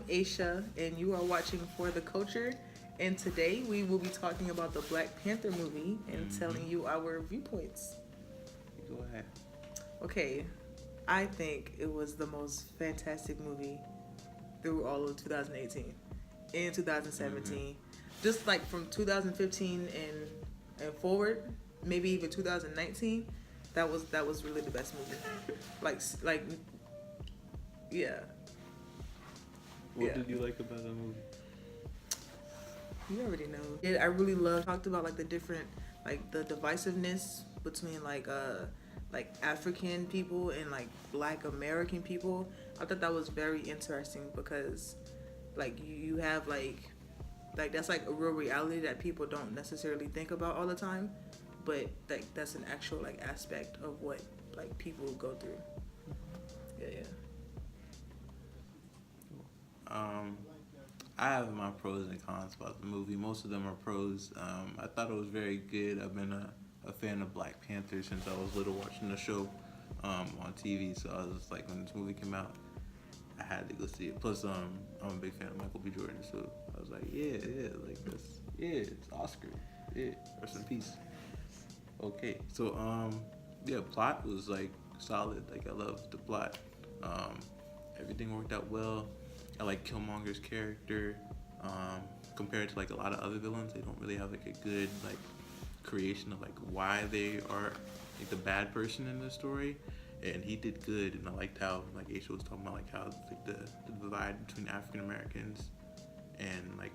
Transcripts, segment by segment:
Aisha, and you are watching For the Culture. And today we will be talking about the Black Panther movie and telling you our viewpoints. Go ahead. Okay, I think it was the most fantastic movie through all of 2018 and 2017. Just like from 2015 and forward, maybe even 2019, that was really the best movie. like yeah. What Yeah. did you like about the movie? You already know. Yeah, I really love talked about like the different like the divisiveness between like African people and like Black American people. I thought that was very interesting because like you have like that's like a real reality that people don't necessarily think about all the time, but that's an actual like aspect of what like people go through. Yeah, yeah. Um, I have my pros and cons about the movie. Most of them are pros. I thought it was very good. I've been a fan of Black Panther since I was little, watching the show on TV. So I was like, when this movie came out, I had to go see it. Plus, I'm a big fan of Michael B. Jordan, so I was like, yeah, like this, yeah, it's Oscar, yeah, rest in peace. Okay, so yeah, plot was like solid. Like I loved the plot. Um, Everything worked out well. I like Killmonger's character. Compared to like a lot of other villains, they don't really have like a good like creation of like why they are like the bad person in the story. And he did good, and I liked how like Aisha was talking about like how like the divide between African Americans and like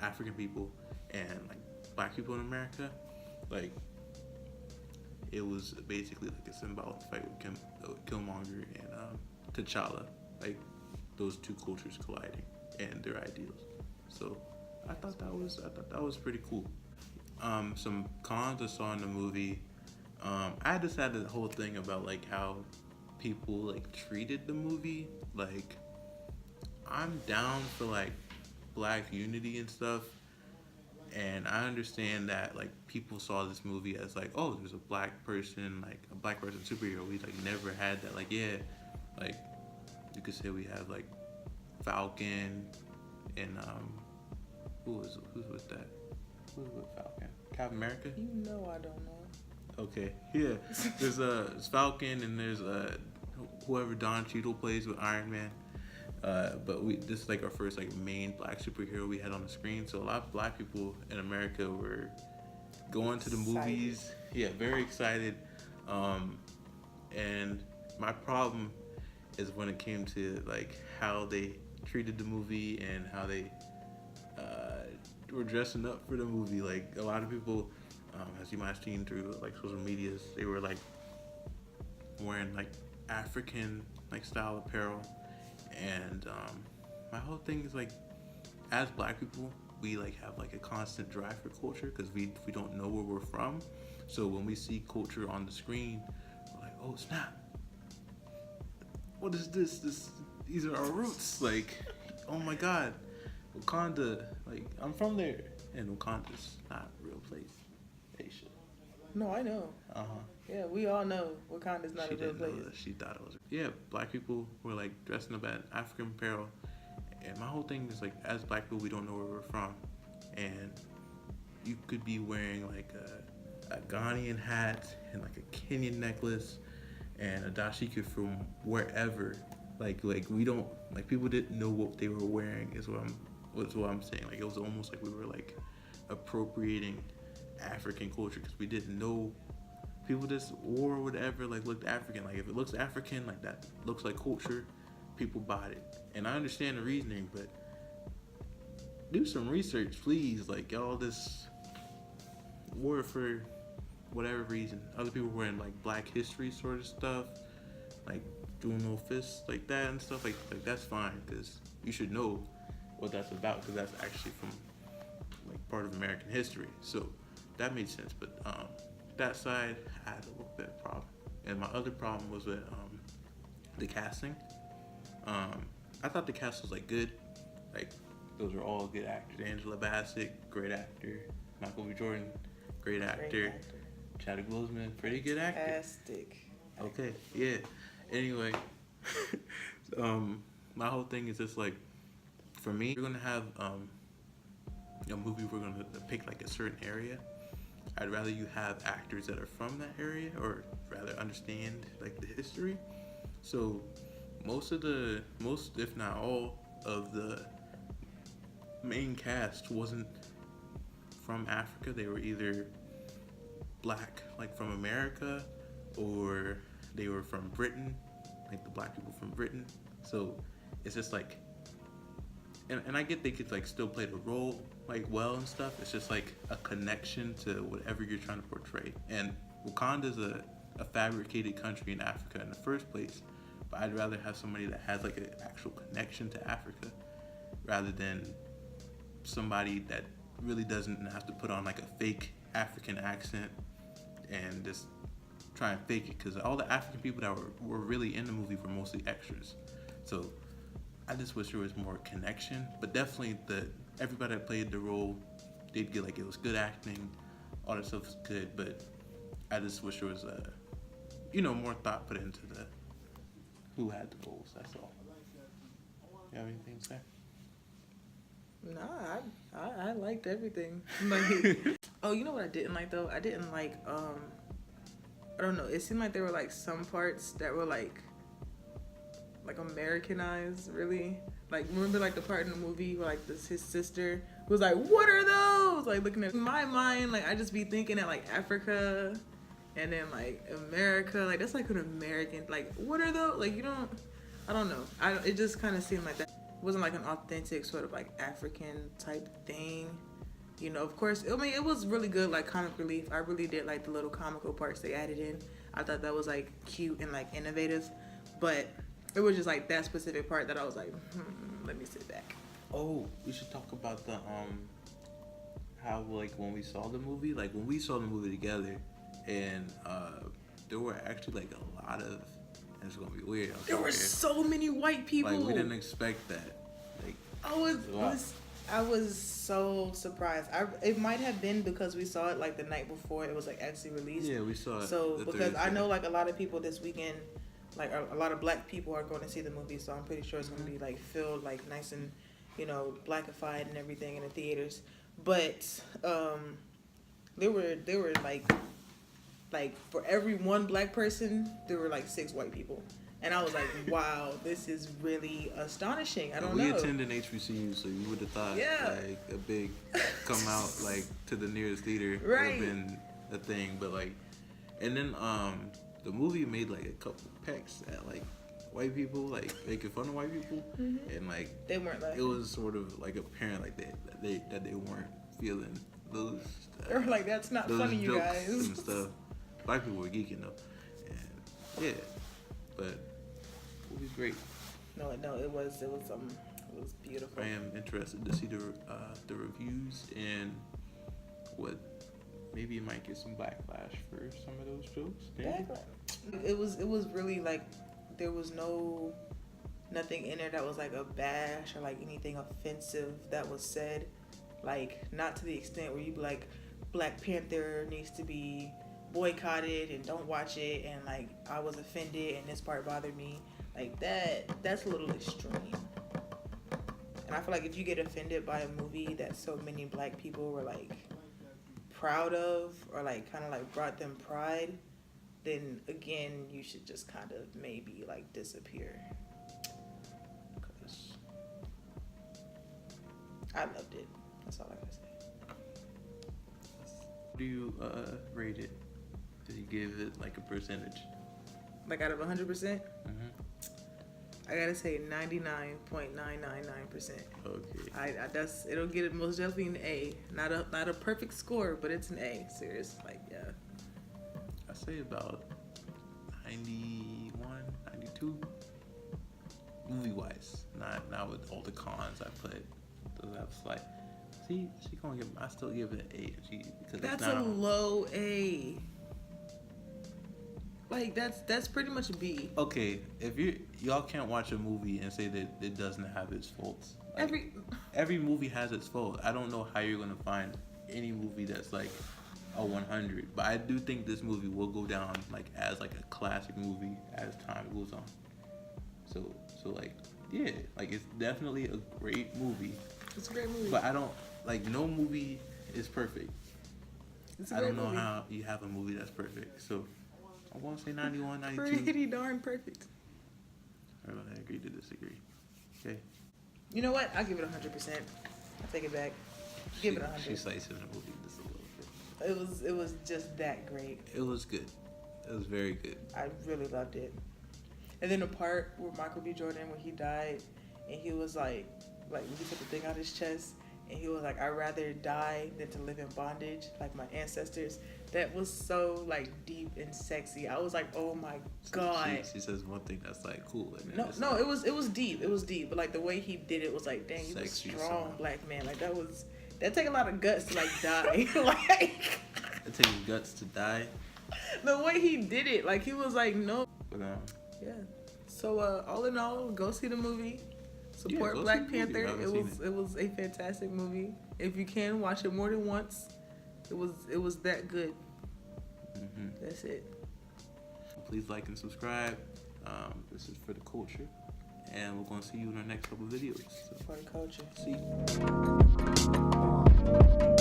African people and like Black people in America, like it was basically like a symbolic fight with Killmonger and T'Challa, like those two cultures colliding and their ideals. So I thought that was pretty cool. Some cons I saw in the movie. I just had the whole thing about like how people like treated the movie. Like I'm down for like black unity and stuff, and I understand that like people saw this movie as like, oh, there's a black person, like a black person superhero. We like never had that. Like yeah, like you could say we have like Falcon and who's with that? Who's with Falcon? Captain America. You know I don't know. Okay, yeah. There's Falcon and there's whoever Don Cheadle plays with Iron Man. But this is like our first like main black superhero we had on the screen. So a lot of black people in America were going to the movies. Yeah, very excited. And my problem is when it came to like how they treated the movie and how they were dressing up for the movie. Like a lot of people, as you might have seen through like social medias, they were like wearing like African like style apparel, and my whole thing is like, as black people, we like have like a constant drive for culture because we don't know where we're from. So when we see culture on the screen, we're like, oh snap, what is this? These are our roots. Like, oh my god, Wakanda. Like I'm from there, and Wakanda's not a real place. Asia. No, I know. Uh huh. Yeah, we all know Wakanda's not She a real didn't know place. that. She thought it was. Yeah, black people were like dressing up at African apparel, and my whole thing is like, as black people, we don't know where we're from, and you could be wearing like a Ghanaian hat and like a Kenyan necklace and a dashiki from wherever. Like we don't, like people didn't know what they were wearing. Is what I'm saying. Like it was almost like we were like appropriating African culture because we didn't know. People just wore whatever like looked African. Like if it looks African, like that looks like culture, people bought it. And I understand the reasoning, but do some research, please. Like all this wore for whatever reason. Other people wearing like Black History sort of stuff, like doing no fists like that and stuff. Like that's fine because you should know what that's about because that's actually from like part of American history. So that made sense. But that side, I had a little bit of problem. And my other problem was with the casting. I thought the cast was like good. Like those are all good actors. Angela Bassett, great actor. Michael B. Jordan, great actor. Great actor. Chadwick Boseman, pretty good actor. Fantastic. Okay, yeah. Anyway, my whole thing is just like for me, we're gonna have a movie. We're gonna pick like a certain area. I'd rather you have actors that are from that area, or rather understand like the history. So most if not all of the main cast wasn't from Africa. They were either black, like from America, or they were from Britain, like the black people from Britain. So it's just like, and I get they could like still play the role like well and stuff. It's just like a connection to whatever you're trying to portray. And Wakanda's a fabricated country in Africa in the first place, but I'd rather have somebody that has like an actual connection to Africa rather than somebody that really doesn't have to put on like a fake African accent and just try and fake it, because all the African people that were really in the movie were mostly extras. So I just wish there was more connection, but definitely everybody that played the role did get like, it was good acting, all that stuff was good, but I just wish there was more thought put into the who had the roles. That's all. You have anything to say? Nah, I liked everything. Like, oh, you know what I didn't like though? I didn't like I don't know. It seemed like there were like some parts that were like Americanized, really. Like, remember like the part in the movie where like his sister was like, "What are those?" Like, looking at, in my mind, like I just be thinking at like Africa, and then like America, like that's like an American, like what are those? Like, I don't know. It just kind of seemed like that. It wasn't like an authentic sort of like African type thing. Of course, I mean, it was really good, like comic relief. I really did like the little comical parts they added in. I thought that was like cute and like innovative, but it was just like that specific part that I was like, let me sit back. Oh, we should talk about the how like when we saw the movie together, and there were actually like a lot of, and it's gonna be weird. There were so many white people. Like, we didn't expect that. Like, I was so surprised. It might have been because we saw it like the night before it was like actually released. Yeah, we saw it. So because I know like a lot of people this weekend, like a lot of black people are going to see the movie, so I'm pretty sure it's going to be like filled like nice and blackified and everything in the theaters. But there were like for every one black person there were like 6 white people. And I was like, wow, this is really astonishing. I don't know. We attend an HBCU, so you would have thought like a big come out like to the nearest theater would have been a thing. But like, and then the movie made like a couple pecks at like white people, like making fun of white people, and like they weren't laughing. It was sort of like apparent like that they weren't feeling those. They were like, that's not funny, you guys. And stuff. Black people were geeking though, and yeah, but. It was great. No, it was beautiful. I am interested to see the reviews and what maybe it might get some backlash for some of those jokes. It was really like there was nothing in there that was like a bash or like anything offensive that was said. Like, not to the extent where you be like, Black Panther needs to be boycotted and don't watch it, and like I was offended and this part bothered me. Like that's a little extreme. And I feel like if you get offended by a movie that so many black people were like proud of, or like kind of like brought them pride, then again you should just kind of maybe like disappear. Cause I loved it. That's all I gotta say. Do you rate it? Did you give it like a percentage? Like out of 100%? Mm-hmm. I gotta say 99.999%. Okay. It'll get it most definitely an A. Not a perfect score, but it's an A. Serious, like yeah. I say about 91, 92. Movie wise, not with all the cons I put. Those have slight. See, she gonna give. I still give it an A. Because that's a low A. Like that's pretty much a B. Okay, if y'all can't watch a movie and say that it doesn't have its faults. Like, every movie has its fault. I don't know how you're gonna find any movie that's like a 100, but I do think this movie will go down like as like a classic movie as time goes on. So like Yeah, like it's definitely a great movie. It's a great movie. But I don't like no movie is perfect. It's a I great don't know movie. how you have a movie that's perfect. So I won't say 91, 92. Pretty darn perfect. We're gonna agree to disagree. Okay. You know what? I'll give it 100%. I'll take it back. Give it 100. She sliced in the movie just a little bit. It was just that great. It was good. It was very good. I really loved it. And then the part where Michael B. Jordan, when he died, and he was like when he took the thing out his chest, and he was like, "I'd rather die than to live in bondage, like my ancestors." That was so like deep and sexy. I was like, "Oh my god!" She says one thing that's like cool. And then No, it was deep. It was deep, but like the way he did it was like, dang, he was a Sexy strong song. black man. Like that take a lot of guts to like die. Like It takes guts to die. the way he did it, like he was like, no. But Yeah. So all in all, go see the movie. Support go see Black the movie. Panther. I haven't seen It was a fantastic movie. If you can watch it more than once, it was that good. That's it. please like and subscribe. This is for the culture, and we're gonna see you in our next couple videos. So, For the culture. see you.